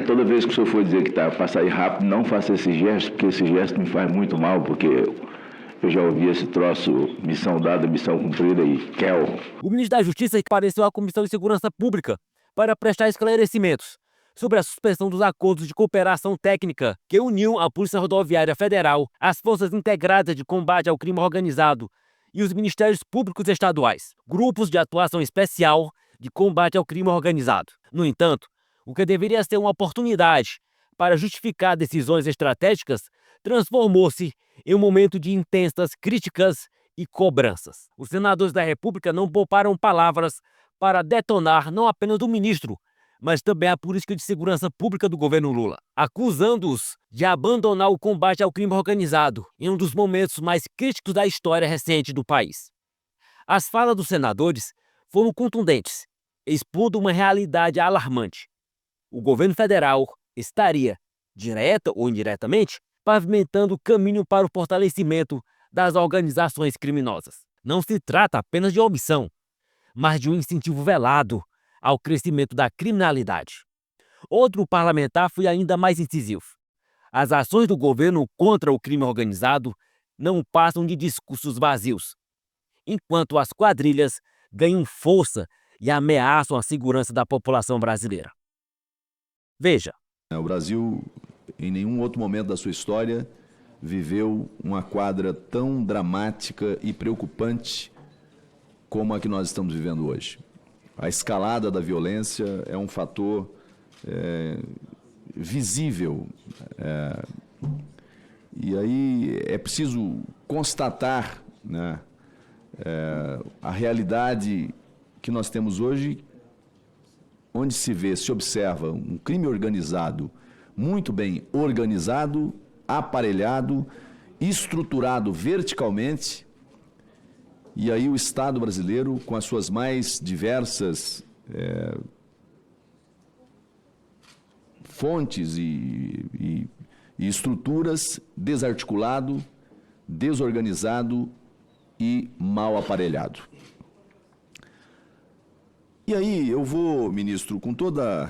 Toda vez que o senhor for dizer que está para sair rápido, não faça esse gesto, porque esse gesto me faz muito mal, porque eu já ouvi esse troço, missão dada, missão cumprida e quel. O ministro da Justiça compareceu à Comissão de Segurança Pública para prestar esclarecimentos sobre a suspensão dos acordos de cooperação técnica que uniam a Polícia Rodoviária Federal, as Forças Integradas de Combate ao Crime Organizado e os Ministérios Públicos Estaduais, grupos de atuação especial de combate ao crime organizado. No entanto, o que deveria ser uma oportunidade para justificar decisões estratégicas transformou-se em um momento de intensas críticas e cobranças. Os senadores da República não pouparam palavras para detonar não apenas o ministro, mas também a política de segurança pública do governo Lula, acusando-os de abandonar o combate ao crime organizado em um dos momentos mais críticos da história recente do país. As falas dos senadores foram contundentes, expondo uma realidade alarmante. O governo federal estaria, direta ou indiretamente, pavimentando o caminho para o fortalecimento das organizações criminosas. Não se trata apenas de omissão, mas de um incentivo velado ao crescimento da criminalidade. Outro parlamentar foi ainda mais incisivo. As ações do governo contra o crime organizado não passam de discursos vazios, enquanto as quadrilhas ganham força e ameaçam a segurança da população brasileira. Veja. O Brasil, em nenhum outro momento da sua história, viveu uma quadra tão dramática e preocupante como a que nós estamos vivendo hoje. A escalada da violência é um fator visível. E aí é preciso constatar, né, a realidade que nós temos hoje, onde se observa um crime organizado, muito bem organizado, aparelhado, estruturado verticalmente. E aí o Estado brasileiro, com as suas mais diversas fontes e estruturas, desarticulado, desorganizado e mal aparelhado. E aí eu vou, ministro, com toda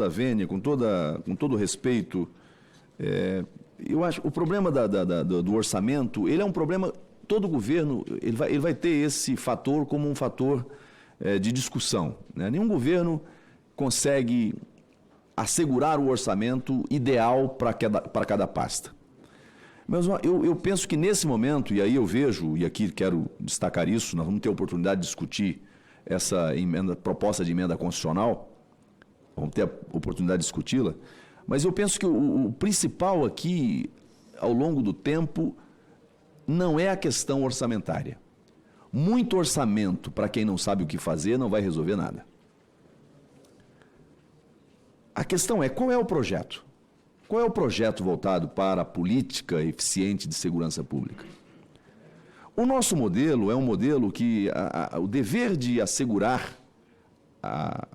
a vênia, com todo o respeito, eu acho que o problema do orçamento, ele é um problema. Todo governo ele vai ter esse fator como um fator de discussão, né? Nenhum governo consegue assegurar o orçamento ideal para cada pasta. Mas eu penso que nesse momento, e aí eu vejo, e aqui quero destacar isso, nós vamos ter a oportunidade de discutir essa proposta de emenda constitucional, vamos ter a oportunidade de discuti-la, mas eu penso que o principal aqui, ao longo do tempo, não é a questão orçamentária. Muito orçamento, para quem não sabe o que fazer, não vai resolver nada. A questão é, qual é o projeto? Qual é o projeto voltado para a política eficiente de segurança pública? O nosso modelo é um modelo que o dever de assegurar a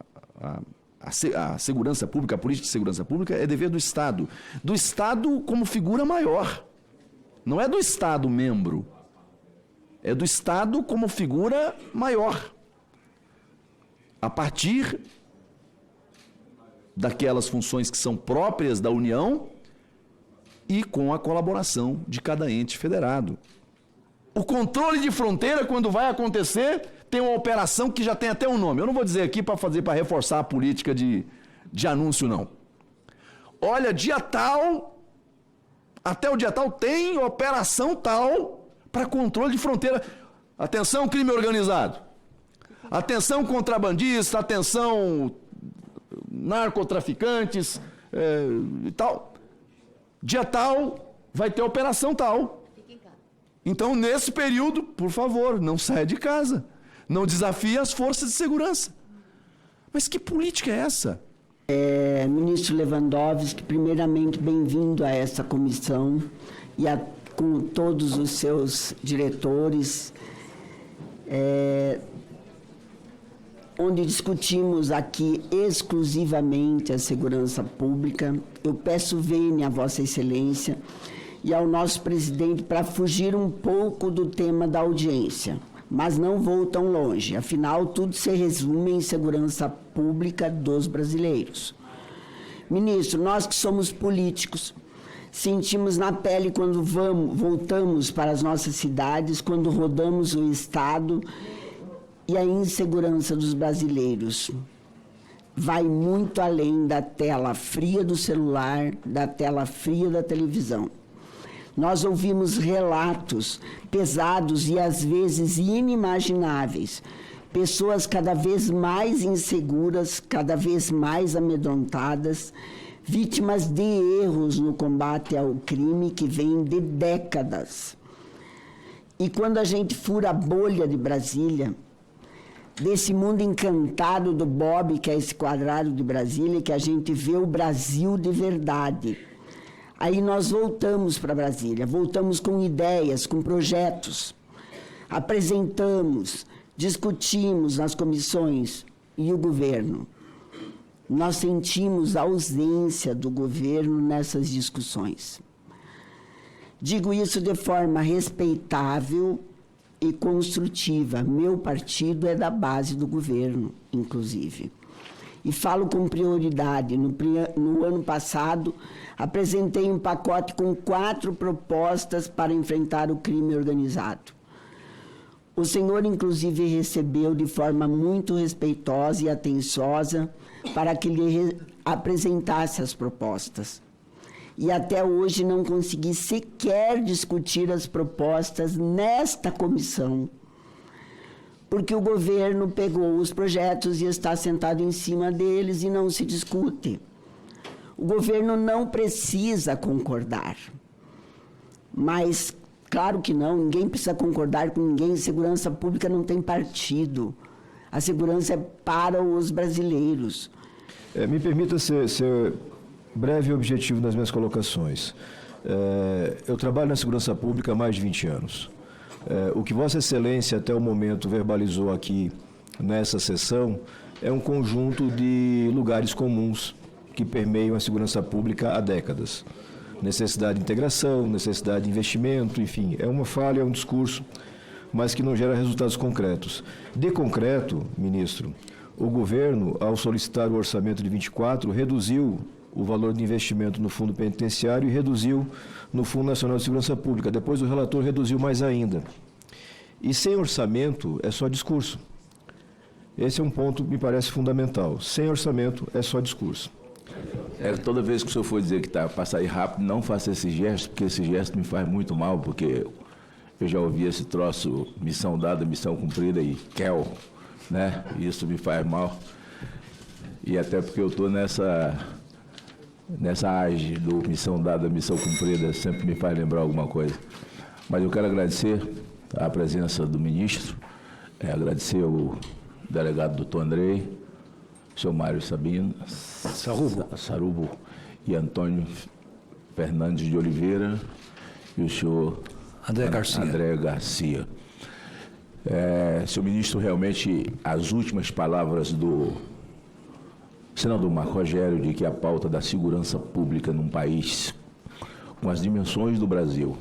segurança pública, a política de segurança pública, é dever do Estado. Do Estado como figura maior. Não é do Estado membro, é do Estado como figura maior, a partir daquelas funções que são próprias da União e com a colaboração de cada ente federado. O controle de fronteira, quando vai acontecer, tem uma operação que já tem até um nome. Eu não vou dizer aqui para reforçar a política de anúncio, não. Olha, dia tal, até o dia tal tem operação tal para controle de fronteira. Atenção, crime organizado. Atenção, contrabandista, atenção, narcotraficantes e tal. Dia tal vai ter operação tal. Então, nesse período, por favor, não saia de casa. Não desafie as forças de segurança. Mas que política é essa? Ministro Lewandowski, primeiramente, bem-vindo a essa comissão e com todos os seus diretores, onde discutimos aqui exclusivamente a segurança pública. Eu peço vênia a Vossa Excelência e ao nosso presidente para fugir um pouco do tema da audiência, mas não vou tão longe, afinal tudo se resume em segurança pública dos brasileiros. Ministro, nós que somos políticos, sentimos na pele quando voltamos para as nossas cidades, quando rodamos o Estado, e a insegurança dos brasileiros vai muito além da tela fria do celular, da tela fria da televisão. Nós ouvimos relatos pesados e, às vezes, inimagináveis. Pessoas cada vez mais inseguras, cada vez mais amedrontadas, vítimas de erros no combate ao crime que vêm de décadas. E quando a gente fura a bolha de Brasília, desse mundo encantado do Bob, que é esse quadrado de Brasília, que a gente vê o Brasil de verdade. Aí nós voltamos para Brasília, voltamos com ideias, com projetos, apresentamos, discutimos nas comissões e o governo. Nós sentimos a ausência do governo nessas discussões. Digo isso de forma respeitável e construtiva. Meu partido é da base do governo, inclusive. E falo com prioridade. No ano passado, apresentei um pacote com 4 propostas para enfrentar o crime organizado. O senhor, inclusive, recebeu de forma muito respeitosa e atenciosa para que lhe apresentasse as propostas. E até hoje não consegui sequer discutir as propostas nesta comissão, porque o governo pegou os projetos e está sentado em cima deles e não se discute. O governo não precisa concordar, mas, claro que não, ninguém precisa concordar com ninguém, segurança pública não tem partido, a segurança é para os brasileiros. Me permita ser breve e objetivo nas minhas colocações. Eu trabalho na segurança pública há mais de 20 anos. O que Vossa Excelência até o momento verbalizou aqui nessa sessão é um conjunto de lugares comuns que permeiam a segurança pública há décadas. Necessidade de integração, necessidade de investimento, enfim, é uma fala, é um discurso, mas que não gera resultados concretos. De concreto, ministro, o governo, ao solicitar o orçamento de 24, reduziu o valor de investimento no Fundo Penitenciário e reduziu no Fundo Nacional de Segurança Pública. Depois o relator reduziu mais ainda. E sem orçamento é só discurso. Esse é um ponto que me parece fundamental. Sem orçamento é só discurso. Toda vez que o senhor for dizer que está para sair rápido, não faça esse gesto, porque esse gesto me faz muito mal, porque eu já ouvi esse troço, missão dada, missão cumprida e quel, né? Isso me faz mal. E até porque eu estou nessa age do missão dada, missão cumprida, sempre me faz lembrar alguma coisa. Mas eu quero agradecer a presença do ministro, agradecer ao delegado doutor Andrei, o senhor Mário Sarubo e Antônio Fernandes de Oliveira e o senhor André Garcia. Senhor ministro, realmente as últimas palavras do senador Marco Rogério de que a pauta da segurança pública num país com as dimensões do Brasil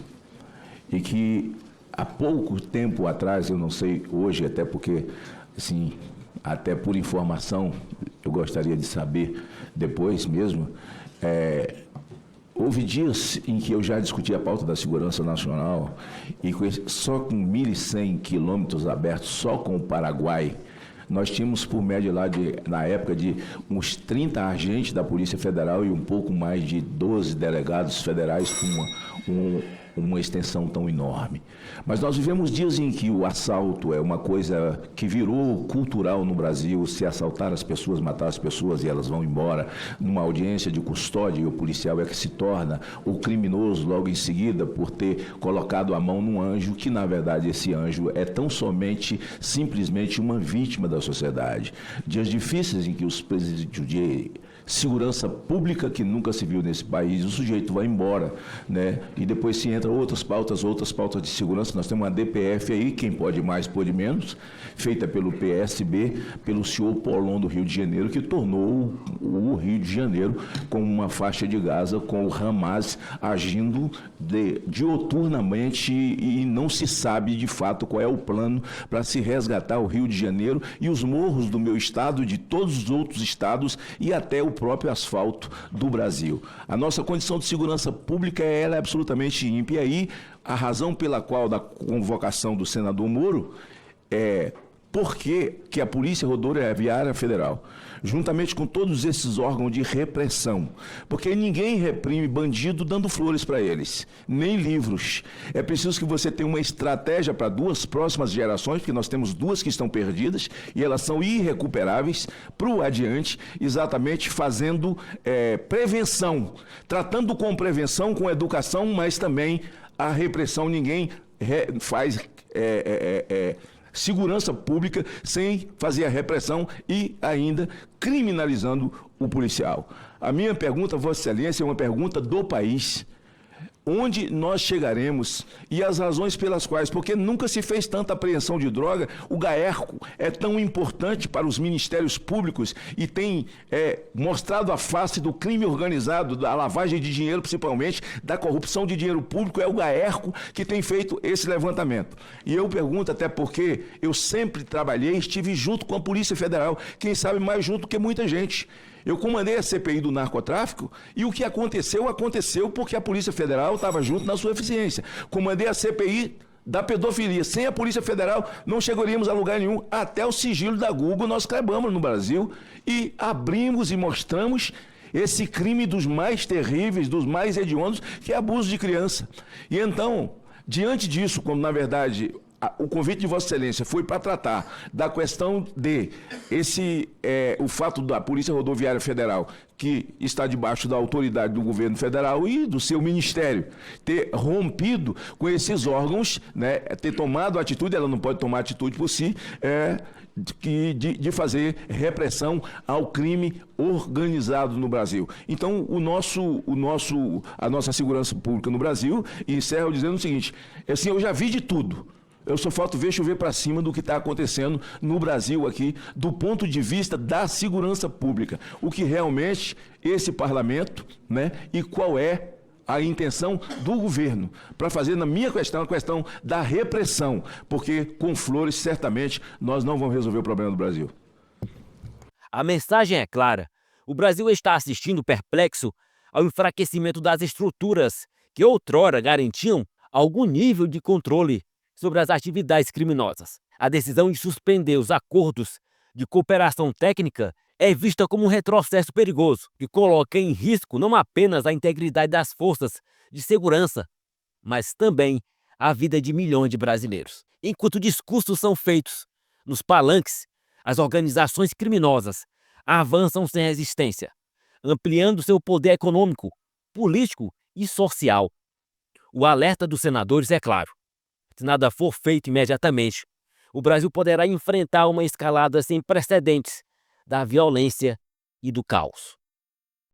e que há pouco tempo atrás, eu não sei hoje, até porque, assim, até por informação, eu gostaria de saber depois mesmo, houve dias em que eu já discuti a pauta da segurança nacional e só com 1.100 quilômetros abertos, só com o Paraguai, nós tínhamos por média lá, na época, de uns 30 agentes da Polícia Federal e um pouco mais de 12 delegados federais com uma extensão tão enorme. Mas nós vivemos dias em que o assalto é uma coisa que virou cultural no Brasil, se assaltar as pessoas, matar as pessoas e elas vão embora. Numa audiência de custódia, o policial é que se torna o criminoso logo em seguida por ter colocado a mão num anjo, que na verdade esse anjo é tão somente, simplesmente uma vítima da sociedade. Dias difíceis em que os presídios de segurança pública que nunca se viu nesse país, o sujeito vai embora, né? E depois se entra outras pautas de segurança. Nós temos uma DPF aí, quem pode mais, pode menos, feita pelo PSB, pelo senhor Polon do Rio de Janeiro, que tornou o Rio de Janeiro com uma faixa de Gaza, com o Hamas agindo dioturnamente e não se sabe de fato qual é o plano para se resgatar o Rio de Janeiro e os morros do meu estado, de todos os outros estados e até o próprio asfalto do Brasil. A nossa condição de segurança pública ela é absolutamente ímpia. E aí, a razão pela qual da convocação do senador Moro é por que a Polícia Rodoviária Federal, juntamente com todos esses órgãos de repressão, porque ninguém reprime bandido dando flores para eles, nem livros. É preciso que você tenha uma estratégia para 2 próximas gerações, porque nós temos 2 que estão perdidas e elas são irrecuperáveis para o adiante, exatamente fazendo prevenção, tratando com prevenção, com educação, mas também a repressão. Ninguém faz segurança pública sem fazer a repressão e ainda criminalizando o policial. A minha pergunta, Vossa Excelência, é uma pergunta do país. Onde nós chegaremos e as razões pelas quais, porque nunca se fez tanta apreensão de droga. O GAERCO é tão importante para os ministérios públicos e tem mostrado a face do crime organizado, da lavagem de dinheiro principalmente, da corrupção de dinheiro público. É o GAERCO que tem feito esse levantamento. E eu pergunto até porque eu sempre trabalhei, estive junto com a Polícia Federal, quem sabe mais junto que muita gente. Eu comandei a CPI do narcotráfico e o que aconteceu porque a Polícia Federal estava junto na sua eficiência. Comandei a CPI da pedofilia. Sem a Polícia Federal não chegaríamos a lugar nenhum. Até o sigilo da Google nós quebramos no Brasil e abrimos e mostramos esse crime dos mais terríveis, dos mais hediondos, que é abuso de criança. E então, diante disso, como na verdade o convite de Vossa Excelência foi para tratar da questão de o fato da Polícia Rodoviária Federal, que está debaixo da autoridade do governo federal e do seu ministério, ter rompido com esses órgãos, né, ter tomado atitude, ela não pode tomar atitude por si, de fazer repressão ao crime organizado no Brasil. Então, a nossa segurança pública no Brasil, e encerro dizendo o seguinte, assim, eu já vi de tudo. Eu só falta ver chover para cima do que está acontecendo no Brasil aqui, do ponto de vista da segurança pública. O que realmente esse parlamento, né, e qual é a intenção do governo para fazer, na minha questão, a questão da repressão, porque com flores, certamente, nós não vamos resolver o problema do Brasil. A mensagem é clara. O Brasil está assistindo perplexo ao enfraquecimento das estruturas que outrora garantiam algum nível de controle sobre as atividades criminosas. A decisão de suspender os acordos de cooperação técnica é vista como um retrocesso perigoso, que coloca em risco não apenas a integridade das forças de segurança, mas também a vida de milhões de brasileiros. Enquanto discursos são feitos nos palanques, as organizações criminosas avançam sem resistência, ampliando seu poder econômico, político e social. O alerta dos senadores é claro. Se nada for feito imediatamente, o Brasil poderá enfrentar uma escalada sem precedentes da violência e do caos.